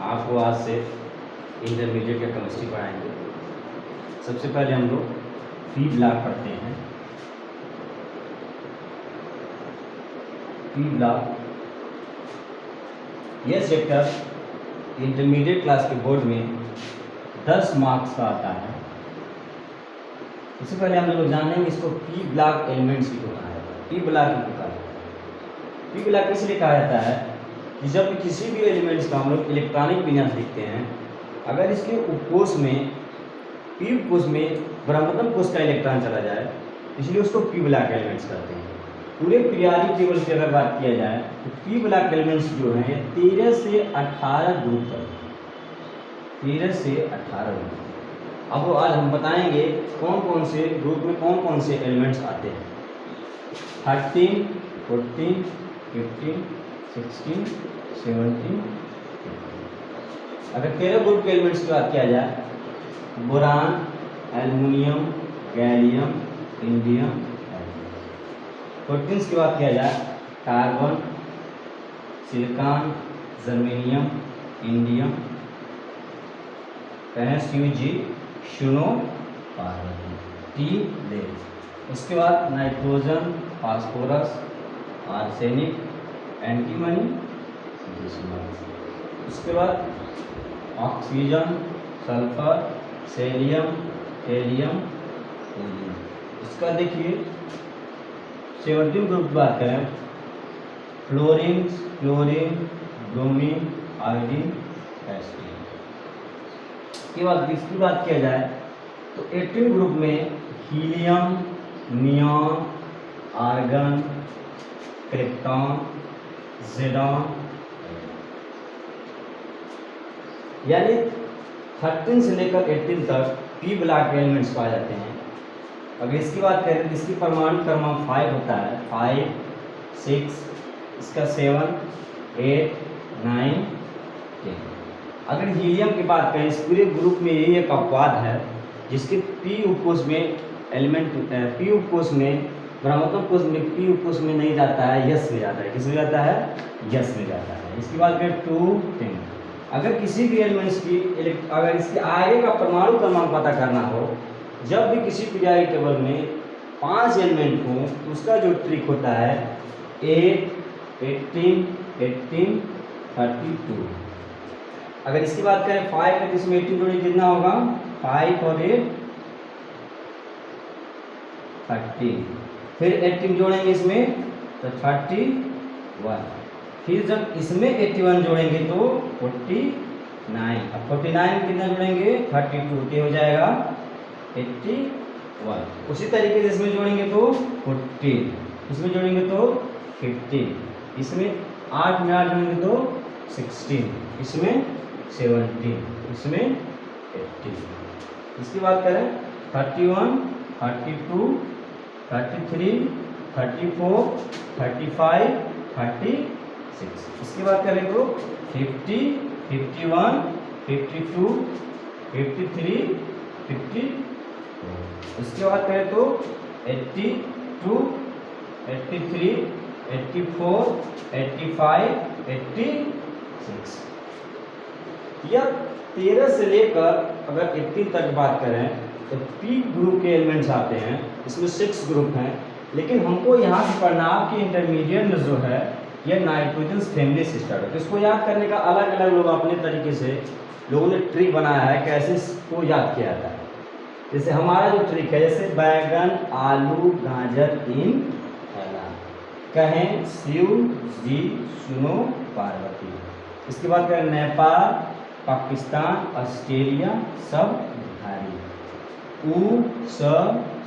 आपको आज से इंटरमीडिएट का केमिस्ट्री पढ़ाएंगे। सबसे पहले हम लोग पी ब्लॉक पढ़ते हैं। पी ब्लॉक यह चैप्टर इंटरमीडिएट क्लास के बोर्ड में 10 मार्क्स का आता है। इससे पहले हम लोग जानेंगे इसको पी ब्लॉक एलिमेंट्स की कहा जाता है। पी ब्लॉक की कहा जाता है। पी ब्लॉक इसलिए कहा जाता है कि जब किसी भी एलिमेंट्स का हम लोग इलेक्ट्रॉनिक विन्यास लिखते हैं, अगर इसके उपकोष में पी उपकोष में ब्रह्मतम कोष का इलेक्ट्रॉन चला जाए, इसलिए उसको पी ब्लॉक एलिमेंट्स कहते हैं। पूरे पीरियोडिक टेबल की अगर बात किया जाए तो पी ब्लॉक एलिमेंट्स जो हैं 13 से 18 ग्रुप तक, 13 से 18 ग्रुप। अब आज हम बताएंगे कौन कौन से ग्रुप में कौन कौन से एलिमेंट्स आते हैं। 13, 14, 15, 16, 17, 18। अगर 13 ग्रुप के एलिमेंट्स की बात किया जाए, बोरान, एल्युमिनियम, गैलियम, इंडियम। 14 की बात किया जाए, कार्बन, सिलिकॉन, जर्मेनियम, इंडियम, जी, शुनो, पार्वती, टी, लेड। उसके बाद नाइट्रोजन, फास्फोरस, आर्सेनिक, एंटीमनी, उसके बाद ऑक्सीजन, सल्फर, सेलियम, हेलियम, हीलियम। इसका देखिए 17 ग्रुप की बात करें, फ्लोरीन, क्लोरीन, ब्रोमीन, आयोडीन, एस्टीन। इसकी बात किया जाए तो 18 ग्रुप में हीलियम, नियॉन, आर्गन, क्रिप्टॉन, ज़ेडॉन, यानी 13 से लेकर 18 तक पी ब्लॉक एलिमेंट्स पाए जाते हैं। अगर इसकी बात करें तो इसकी परमाणु क्रमांक 5 होता है, 5, 6, इसका 7, 8, 9, 10। अगर हीलियम की बात करें, इस पूरे ग्रुप में यही एक अपवाद है जिसके पी उपकोष में एलिमेंट पी उपकोष में ब्रह्मतम कोष में पी उपकोष में नहीं जाता है, यस में जाता है। किस में जाता है? यस में जाता है। इसकी बात करें 2, 10। अगर किसी भी एलिमेंट्स की अगर इसके आगे का परमाणु क्रमांक पता करना हो, जब भी किसी पीरियोडिक टेबल में 5 एलिमेंट हो तो उसका जो ट्रिक होता है 8, 18, 18, 32। अगर इसकी बात करें 5 में, इसमें 18 जोड़े कितना होगा? 5 और 8, 13। फिर 18 जोड़ेंगे इसमें तो 31। फिर जब इसमें 81 जोड़ेंगे तो 49। अब 49 में कितना जोड़ेंगे? 32, ये हो जाएगा 81। उसी तरीके से इसमें जोड़ेंगे तो 14, इसमें जोड़ेंगे तो 15, इसमें 8 में 8 जोड़ेंगे तो 16, इसमें 17, इसमें 18। इसकी बात करें 31, 32, 33, 34, 35, 36। इसकी बात करें तो 50, 51, 52, 53, 54। इसके बाद करें तो 82, 83, 84, 85, 86। यह 13 से लेकर अगर 18 तक बात करें तो पी ग्रुप के एलिमेंट्स आते हैं। इसमें 6 ग्रुप हैं, लेकिन हमको यहाँ से पढ़ना आपकी इंटरमीडिएट में जो है यह नाइट्रोजन फैमिली से स्टार्ट है। तो इसको याद करने का अलग अलग लोग अपने तरीके से लोगों ने ट्रिक बनाया है कैसे इसको याद किया जाता है। जैसे हमारा जो ट्रिक है, जैसे बैगन, आलू, गाजर, इन, कहें शिव जी, सुनो, पार्वती। इसके बाद करें नेपाल, पाकिस्तान, ऑस्ट्रेलिया, सब भारी, ऊ, स,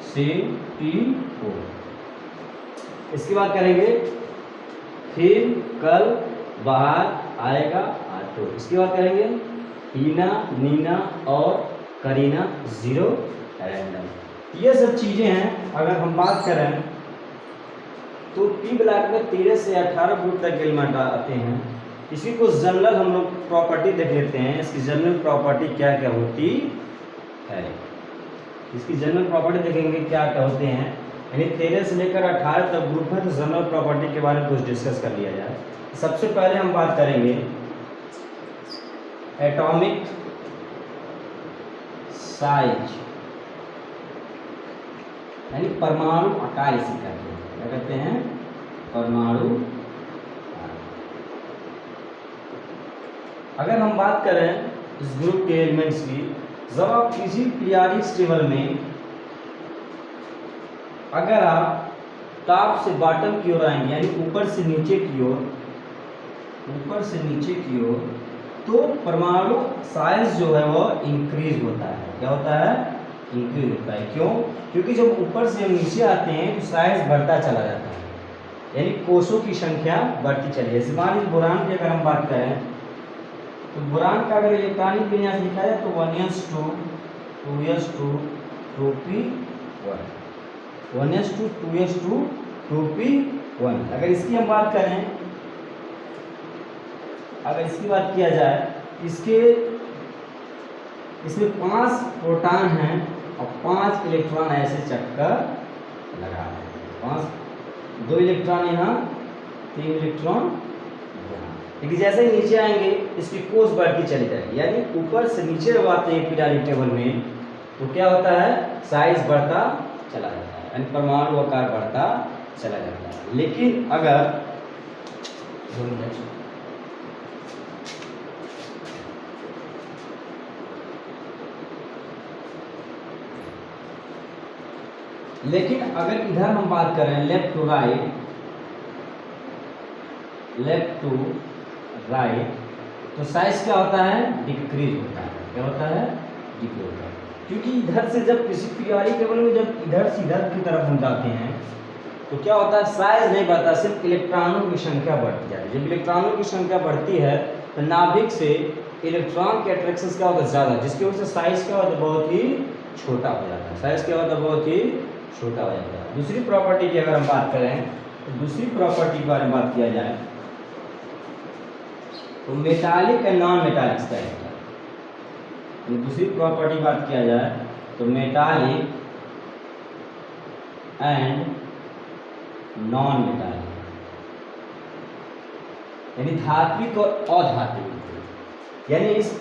से, टी, ओ। इसके बाद करेंगे फिर, कल, बाहर, आएगा, आटो। इसके बाद करेंगे हीना, नीना और करीना, 0, रैंडम। ये सब चीज़ें हैं। अगर हम बात करें तो पी ब्लॉक में 13 से 18 ग्रुप तक एलिमेंट आते हैं। इसी को जनरल हम लोग प्रॉपर्टी देख लेते हैं। इसकी जनरल प्रॉपर्टी क्या क्या होती है। इसकी जनरल प्रॉपर्टी देखेंगे क्या क्या होते हैं। यानी 13 से लेकर 18 तक ग्रुप है, तो जनरल प्रॉपर्टी के बारे में कुछ डिस्कस कर लिया जाए। सबसे पहले हम बात करेंगे एटॉमिक साइज यानी परमाणु आकार इसे कहते हैं। क्या कहते हैं? परमाणु। अगर हम बात करें इस ग्रुप के एलिमेंट्स की, जब आप किसी पीरियोडिक टेबल में अगर आप टॉप से बॉटम की ओर आएंगे यानी ऊपर से नीचे की ओर, तो परमाणु साइज जो है वो इंक्रीज होता है। क्या होता है? इंक्रीज होता है। क्यों? क्योंकि जब ऊपर से हम नीचे आते हैं तो साइज बढ़ता चला जाता है, यानी कोषों की संख्या बढ़ती चली जाती है। मान लीजिए बोरान की अगर हम बात करें तो बोरान का अगर इलेक्ट्रॉनिक विन्यास लिखा जाए तो 1s2 2s2 2p1 1s2 2s2 2p1। अगर इसकी हम बात करें, अगर इसकी बात किया जाए, इसमें 5 प्रोटॉन हैं और 5 इलेक्ट्रॉन ऐसे चक्कर लगा रहे हैं। 2 इलेक्ट्रॉन यहाँ, 3 इलेक्ट्रॉन यहाँ। लेकिन जैसे ही नीचे आएंगे इसकी कोष बढ़ती चली जाएगी, यानी ऊपर से नीचे आते हैं पीरियोडिक टेबल में तो क्या होता है? साइज बढ़ता चला जाता है, यानी परमाणु आकार बढ़ता चला जाता है। लेकिन अगर इधर हम बात करें लेफ्ट टू राइट, तो साइज क्या होता है? डिक्रीज होता है। क्या होता है? डिक्रीज होता है। क्योंकि इधर से जब किसी पीरियोडिक टेबल में जब इधर से इधर की तरफ हम जाते हैं तो क्या होता है? साइज नहीं बढ़ता, सिर्फ इलेक्ट्रॉनों की संख्या बढ़ती जाती है। जब इलेक्ट्रॉनों की संख्या बढ़ती है तो नाभिक से इलेक्ट्रॉन के अट्रैक्शन क्या होता है? ज़्यादा, जिसकी वजह से साइज क्या होता है? बहुत ही छोटा हो जाता है। साइज क्या होता है? बहुत ही छोटा हो जाता है। दूसरी प्रॉपर्टी की अगर हम बात करें तो दूसरी प्रॉपर्टी के बारे में बात किया जाए तो metallic and non metallic character. दूसरी प्रॉपर्टी बात किया जाए तो मेटालिक एंड नॉन मेटालिक, यानी धात्विक और अधात्विक। यानी इस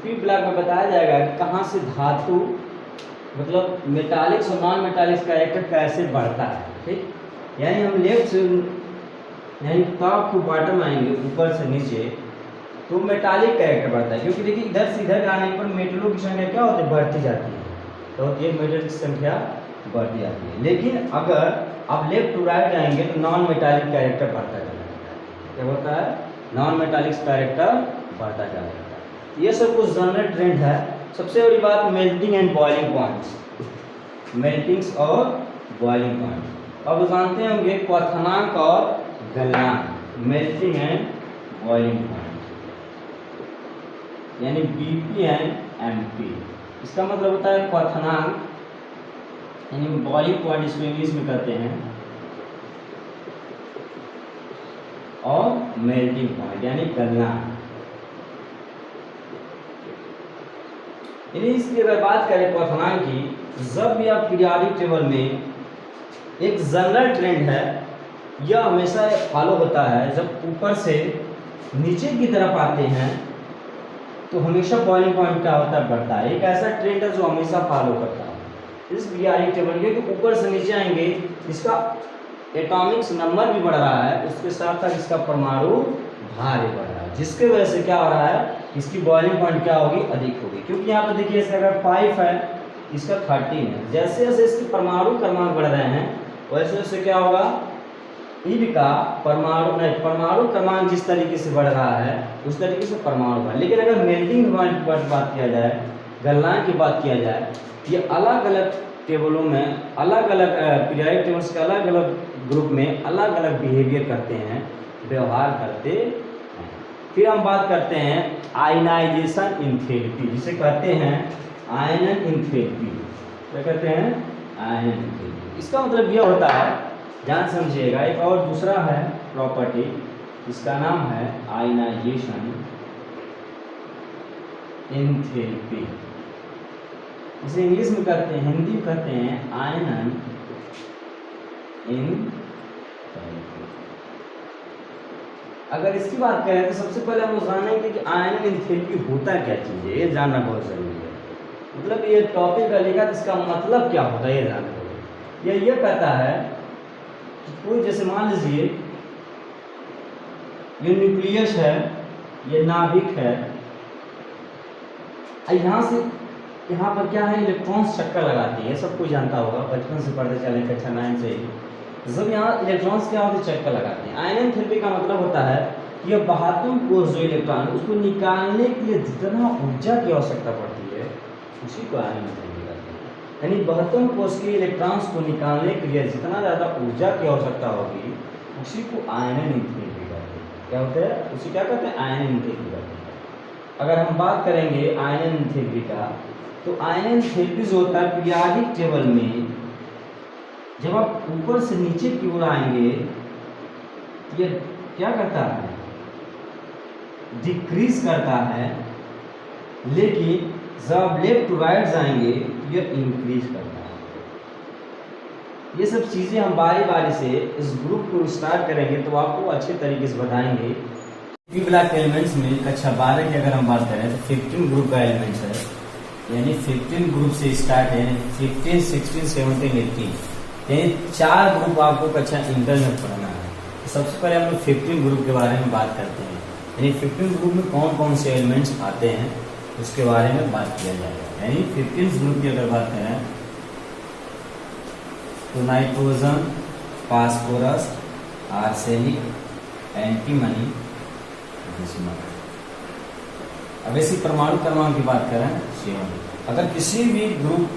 पी ब्लॉक में बताया जाएगा कि कहाँ से धातु मतलब मेटालिक्स और नॉन मेटालिक्स कैरेक्टर कैसे बढ़ता है। ठीक, यानी हम लेफ्ट से यानी टॉप टू बॉटम आएंगे, ऊपर से नीचे, तो मेटालिक कैरेक्टर बढ़ता है। क्योंकि देखिए इधर से इधर आने पर मेटलों की संख्या क्या होती है? बढ़ती जाती है। तो ये मेटल की संख्या बढ़ती जाती है। लेकिन अगर आप लेफ्ट टू राइट आएंगे तो नॉन मेटालिक कैरेक्टर बढ़ता चला जाता है। क्या होता है? नॉन मेटालिक कैरेक्टर बढ़ता चला जाता है। ये सब कुछ जनरल ट्रेंड है। सबसे बड़ी बात मेल्टिंग एंड बॉइलिंग पॉइंट्स, मेल्टिंग्स और बॉइलिंग पॉइंट। अब जानते होंगे क्वथनांक और गलनांक, मेल्टिंग एंड बॉइलिंग पॉइंट, यानी BP एंड MP। इसका मतलब होता है क्वथनांक यानी बॉइलिंग पॉइंट, इसको इंग्लिश में कहते हैं, और मेल्टिंग पॉइंट यानी गलनांक। इसकी अगर बात करें क्वथनांक की, जब भी आप पीरियोडिक टेबल में एक जनरल ट्रेंड है, यह हमेशा फॉलो होता है। जब ऊपर से नीचे की तरफ आते हैं तो हमेशा बॉइलिंग पॉइंट क्या होता है? बढ़ता है। एक ऐसा ट्रेंड है जो हमेशा फॉलो करता है इस पीरियोडिक टेबल के, कि ऊपर से नीचे आएंगे इसका एटॉमिक्स नंबर भी बढ़ रहा है, उसके साथ साथ इसका परमाणु भार भी बढ़ रहा है, जिसके वजह से क्या हो रहा है? इसकी बॉइलिंग पॉइंट क्या होगी? अधिक होगी। क्योंकि यहाँ पर देखिए इसका अगर 5 है, इसका 13 है। जैसे जैसे इसके परमाणु क्रमांक बढ़ रहे हैं वैसे वैसे क्या होगा? इनका परमाणु क्रमांक जिस तरीके से बढ़ रहा है उस तरीके से परमाणु बढ़। लेकिन अगर मेल्टिंग पॉइंट की बात किया जाए, गलनांक की बात किया जाए, ये अलग अलग टेबलों में अलग अलग पीरियोडिक टेबल्स के अलग अलग ग्रुप में अलग अलग बिहेवियर करते हैं, व्यवहार करते हैं। फिर हम बात करते हैं आयनाइजेशन इंथैल्पी, जिसे कहते हैं आयनन इंथैल्पी। क्या कहते हैं? आयनन इंथैल्पी। इसका मतलब यह होता है, ध्यान समझिएगा, एक और दूसरा है प्रॉपर्टी, इसका नाम है आयनाइजेशन इंथैल्पी। इसे इंग्लिश में कहते हैं, हिंदी में कहते हैं आयनन इंथैल्पी। अगर इसकी बात करें तो सबसे पहले हम लोग जानेंगे कि आयनन एंथैल्पी होता क्या चीज़ है, ये जानना बहुत जरूरी है। मतलब ये टॉपिक लिखा तो इसका मतलब क्या होता है ये जानना होगा। ये कहता है कि कोई जैसे मान लीजिए ये न्यूक्लियस है, ये नाभिक है, यहाँ से यहाँ पर क्या है, इलेक्ट्रॉन्स चक्कर लगाती है, सब कुछ जानता होगा, बचपन से पढ़ते चले कक्षा 9 से ही। जब यहाँ इलेक्ट्रॉन्स क्या होते हैं, चक्कर लगाते हैं। आयनन एंथैल्पी का मतलब होता है कि यह बाहरी कोश जो इलेक्ट्रॉन उसको निकालने के लिए जितना ऊर्जा की आवश्यकता पड़ती है उसी को आयनन एंथैल्पी कहते हैं। यानी बाहरी कोश के इलेक्ट्रॉन्स को निकालने के लिए जितना ज़्यादा ऊर्जा की आवश्यकता होगी उसी को आयनन एंथैल्पी कहते हैं। क्या होता है, उसी क्या कहते हैं, आयनन एंथैल्पी कहते हैं। अगर हम बात करेंगे आयनन एंथैल्पी का, तो आयनन एंथैल्पी जो होता है पीरियोडिक टेबल में जब आप ऊपर से नीचे की ओर आएंगे ये क्या करता है, डिक्रीज करता है, लेकिन जब आप लेफ्ट टू राइट जाएंगे तो ये इंक्रीज करता है। ये सब चीज़ें हम बारी बारी से इस ग्रुप को स्टार्ट करेंगे तो आपको अच्छे तरीके से बताएंगे। पी ब्लॉक एलिमेंट्स में कक्षा 12 की अगर हम बात करें तो 15 ग्रुप का एलिमेंट्स है, यानी 15 ग्रुप से स्टार्ट है, यानी 15, 16, 17, 18, यानी 4 ग्रुप आपको कक्षा इंटर में पढ़ना है। तो सबसे पहले हम लोग 15 ग्रुप के बारे में बात करते हैं, यानी 15 ग्रुप में कौन कौन से एलिमेंट्स आते हैं उसके बारे में बात किया जाएगा। यानी 15 ग्रुप की अगर बात करें तो nitrogen, phosphorus, arsenic, antimony, bismuth. अब ऐसी परमाणु क्रमांक की बात करें 7। अगर किसी भी ग्रुप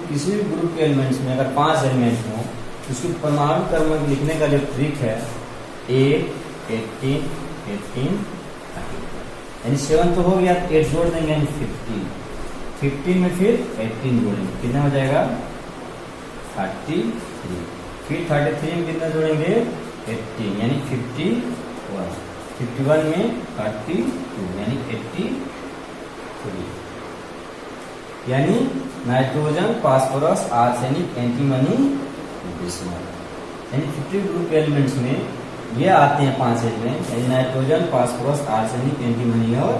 के एलिमेंट्स में अगर 5 एलिमेंट्स हों तो उसकी परमाणु क्रमांक लिखने का जो ट्रिक है 8, 18, 18, यानी 7 तो हो गया, 8 जोड़ देंगे यानी 15 में फिर 18 जोड़ेंगे, कितना हो जाएगा 33, फिर 33 में कितना जोड़ेंगे 18 यानी 51 में 32 यानी 83, यानी nitrogen, phosphorus, arsenic, antimony, bismuth. यानी 50 ग्रुप के एलिमेंट्स में ये आते हैं 5 एलिमेंट, यानी नाइट्रोजन, फास्फोरस, आर्सेनिक, एंटीमनी और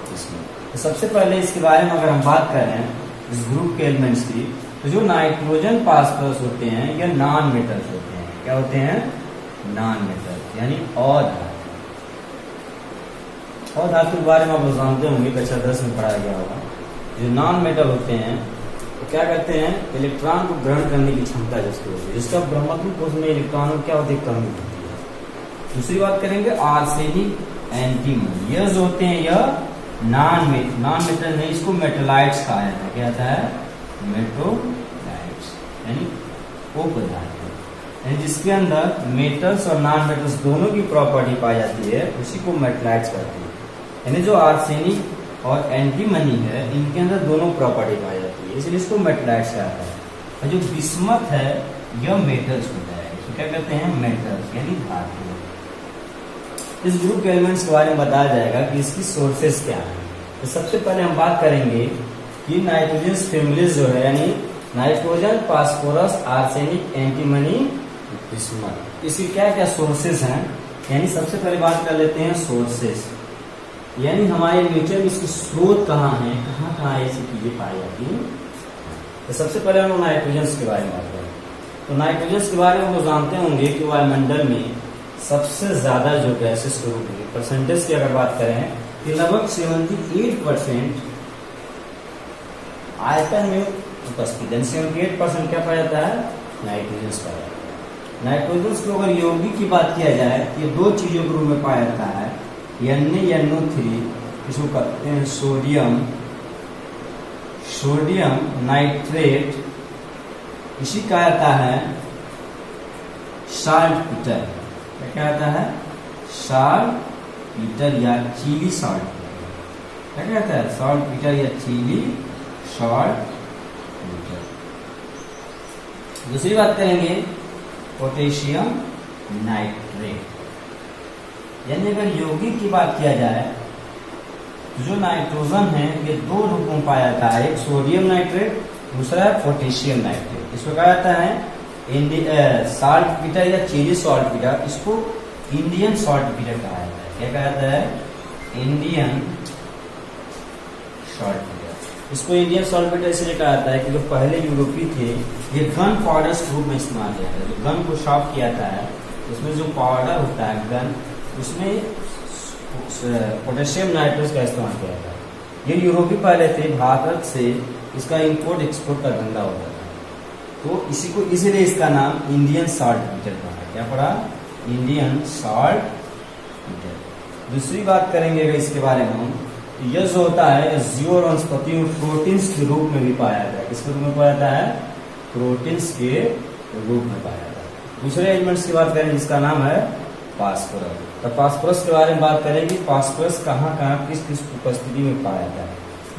बिस्मथ। तो सबसे पहले इसके बारे में अगर हम बात करें इस ग्रुप के एलिमेंट्स की, तो जो नाइट्रोजन, फास्फोरस होते हैं ये नॉन मेटल्स होते हैं। क्या होते हैं, नॉन मेटल्स, यानी अधातु। अधातु के बारे में आप लोग जानते होंगे, कक्षा 10 में पढ़ाया गया होगा। जो नॉन मेटल होते हैं तो क्या करते हैं, इलेक्ट्रॉन को ग्रहण करने की क्षमता जिसकी होती है, जिसका ब्रह्मत्व कोश में इलेक्ट्रॉनों क्या होती है, कमी होती है। दूसरी बात करेंगे आर्सेनिक, एंटीमनी, ये जो होते हैं यह नॉन मेटल नहीं, इसको मेटलाइट्स कहा जाता है। क्या आता है, मेटोलाइट्स, यानी उपधातु, यानी जिसके अंदर मेटल्स और नॉन मेटल्स दोनों की प्रॉपर्टी पाई जाती है उसी को मेटलाइट्स कहते हैं। यानी जो आर्सेनिक और एंटीमनी है इनके अंदर दोनों प्रॉपर्टी पाई जाती है, इसलिए इसको मेटलाइट्स कहते हैं। और जो बिस्मथ है यह मेटल्स होता है, इसको क्या कहते हैं, मेटल्स, यानी धातु। इस ग्रुप के एलिमेंट्स के बारे में बताया जाएगा कि इसकी सोर्सेस क्या है। तो सबसे पहले हम बात करेंगे कि नाइट्रोजन फैमिलीज जो है, यानी nitrogen, phosphorus, arsenic, antimony, bismuth, इसकी क्या क्या सोर्सेस हैं। यानी सबसे पहले बात कर लेते हैं सोर्सेस, यानी हमारे नेचर में इसके स्रोत कहाँ हैं, कहाँ कहाँ ऐसी चीजें पाई जाती हैं। तो सबसे पहले हम लोग नाइट्रोजन के बारे में बात करें तो नाइट्रोजन के बारे में हम लोग जानते होंगे कि वायुमंडल में सबसे ज्यादा जो गैसेस के रूप में परसेंटेज की अगर बात करें कि लगभग 78% आयतन में उपस्थित है। 78% क्या पाया जाता है, नाइट्रोजन पाया जाता है। नाइट्रोजन को अगर यौगिक की बात किया जाए ये 2 चीजों के रूप में पाया जाता है, NaNO3, इसको कहते हैं सोडियम नाइट्रेट, इसी का आता है साल्टपीटर। क्या आता है, साल्टपीटर या चिली सॉल्ट। क्या कहता है, साल्टपीटर या चिली साल्टपीटर। दूसरी बात करेंगे पोटेशियम नाइट्रेट, यानी अगर यौगिक की बात किया जाए जो नाइट्रोजन है ये 2 रूपों में पाया जाता है, एक सोडियम नाइट्रेट, दूसरा है पोटेशियम नाइट्रेट। इसको कहा जाता है साल्टपीटर या चिली सॉल्टपीटर, इसको इंडियन सॉल्टपीटर कहा जाता है। क्या कहता है? इंडियन सॉल्टपेटर। इसको इंडियन सॉल्टपेटर इसलिए कहा जाता है कि जो पहले यूरोपीय थे ये गन पाउडर के रूप में इस्तेमाल किया जाता है। जो गन को शार्प किया जाता है उसमें जो पाउडर होता है गन, उसमें पोटेशियम नाइट्रेट का इस्तेमाल किया जाता है। ये यूरोपीय पहले थे, भारत से इसका इंपोर्ट एक्सपोर्ट का धंधा होता था, तो इसी को इसीलिए इसका नाम इंडियन सॉल्टपेटर पड़ा। क्या पड़ा? इंडियन सॉल्टपेटर। दूसरी बात करेंगे अगर इसके बारे में हम, यह जो होता है जीव और वनस्पति में प्रोटीन्स के रूप में भी पाया जाता है। किसके रूप में पाया जाता है? प्रोटीन्स के रूप में पाया जाता है। दूसरे एलिमेंट्स की बात करें जिसका नाम है फास्फोरस। तो फास्फोरस के बारे में बात करेंगे, फास्फोरस कहाँ कहाँ किस किस उपस्थिति में पाया जाता है।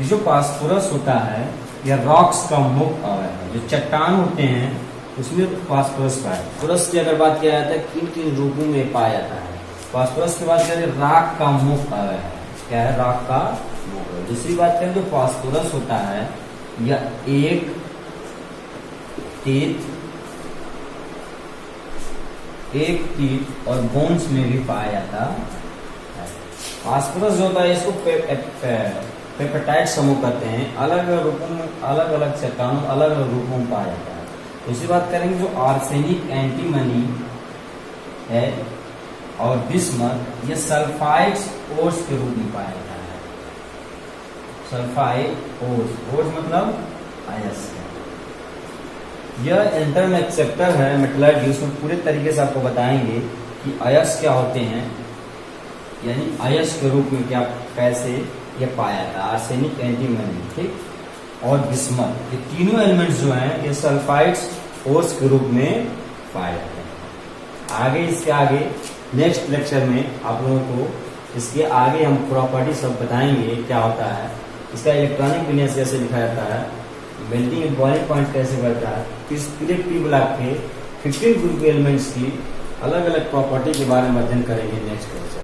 ये जो फास्फोरस होता है यह रॉक्स का मुख्य अवयव है। जो चट्टान होते हैं उसमें फास्फोरस पाया जाता है। फास्फोरस की अगर बात किया जाता है किन किन रूपों में पाया जाता है? फास्फोरस की बात करें राख का मुख्य अवयव है। क्या है? राख का मुख्य। दूसरी बात करें जो फास्फोरस होता है यह एक टीथ और बोन्स में भी पाया जाता है। फास्फोरस जो होता है इसको पेप्टाइड समूह कहते हैं। अलग अलग रूपों में, अलग अलग चट्टानों, अलग अलग रूपों में पाया जाता है। दूसरी बात करेंगे जो आर्सेनिक, एंटीमनी है और बिस्मथ, ये सल्फाइड्स ओर्स के रूप में पाया जाता है। सल्फाइड ओर्स मतलब अयस्क। यह इंटर में एक्सेप्टर है मेटलर्जी, उसमें पूरे तरीके से आपको बताएंगे कि अयस्क क्या होते हैं, यानी अयस्क के रूप में क्या कैसे ये पाया था। आर्सेनिक, एंटीमनी, ठीक, और बिस्मथ, ये तीनों एलिमेंट्स जो हैं ये सल्फाइड्स ओर्स के रूप में पाए जाते हैं। आगे इसके आगे नेक्स्ट लेक्चर में आप लोगों को इसके आगे हम प्रॉपर्टी सब बताएंगे क्या होता है, इसका इलेक्ट्रॉनिक विन्यास कैसे लिखा जाता है, मेल्टिंग बॉइलिंग पॉइंट कैसे बढ़ता है, किस पी ब्लॉक के 15 ग्रुप एलिमेंट्स की अलग अलग प्रॉपर्टी के बारे में अध्ययन करेंगे नेक्स्ट क्लास।